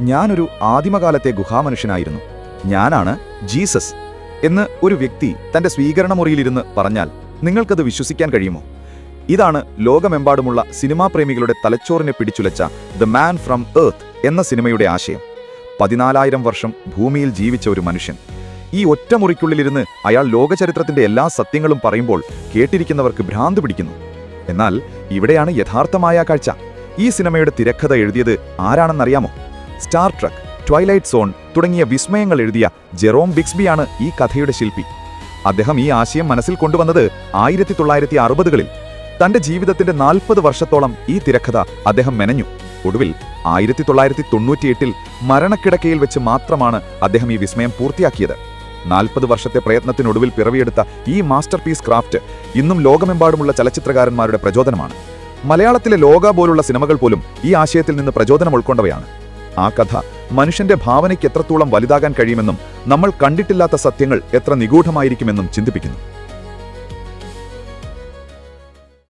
ഞാനൊരു ആദിമകാലത്തെ ഗുഹാമനുഷ്യനായിരുന്നു. ഞാനാണ് ജീസസ് എന്ന് ഒരു വ്യക്തി തന്റെ സ്വീകരണ മുറിയിലിരുന്ന് പറഞ്ഞാൽ നിങ്ങൾക്കത് വിശ്വസിക്കാൻ കഴിയുമോ? ഇതാണ് ലോകമെമ്പാടുമുള്ള സിനിമാ പ്രേമികളുടെ തലച്ചോറിനെ പിടിച്ചുലച്ച ദ മാൻ ഫ്രം എർത്ത് എന്ന സിനിമയുടെ ആശയം. 14,000 വർഷം ഭൂമിയിൽ ജീവിച്ച ഒരു മനുഷ്യൻ. ഈ ഒറ്റമുറിക്കുള്ളിലിരുന്ന് അയാൾ ലോകചരിത്രത്തിന്റെ എല്ലാ സത്യങ്ങളും പറയുമ്പോൾ കേട്ടിരിക്കുന്നവർക്ക് ഭ്രാന്ത് പിടിക്കുന്നു. എന്നാൽ ഇവിടെയാണ് യഥാർത്ഥമായ കാഴ്ച. ഈ സിനിമയുടെ തിരക്കഥ എഴുതിയത് ആരാണെന്നറിയാമോ? സ്റ്റാർ ട്രെക്ക്, ട്വൈലൈറ്റ് സോൺ തുടങ്ങിയ വിസ്മയങ്ങൾ എഴുതിയ ജെറോം ബിക്സ്ബിയാണ് ഈ കഥയുടെ ശില്പി. അദ്ദേഹം ഈ ആശയം മനസ്സിൽ കൊണ്ടുവന്നത് 1960കളിൽ. തന്റെ ജീവിതത്തിന്റെ 40 വർഷത്തോളം ഈ തിരക്കഥ അദ്ദേഹം മെനഞ്ഞു. ഒടുവിൽ 1998ൽ മരണക്കിടക്കയിൽ വെച്ച് മാത്രമാണ് അദ്ദേഹം ഈ വിസ്മയം പൂർത്തിയാക്കിയത്. 40 വർഷത്തെ പ്രയത്നത്തിനൊടുവിൽ പിറവിയെടുത്ത ഈ മാസ്റ്റർ പീസ് ക്രാഫ്റ്റ് ഇന്നും ലോകമെമ്പാടുമുള്ള ചലച്ചിത്രകാരന്മാരുടെ പ്രചോദനമാണ്. മലയാളത്തിലെ ലോക പോലുള്ള സിനിമകൾ പോലും ഈ ആശയത്തിൽ നിന്ന് പ്രചോദനം ഉൾക്കൊണ്ടവയാണ്. ആ കഥ മനുഷ്യന്റെ ഭാവനയ്ക്ക് എത്രത്തോളം വലുതാകാൻ കഴിയുമെന്നും നമ്മൾ കണ്ടിട്ടില്ലാത്ത സത്യങ്ങൾ എത്ര നിഗൂഢമായിരിക്കുമെന്നും ചിന്തിപ്പിക്കുന്നു.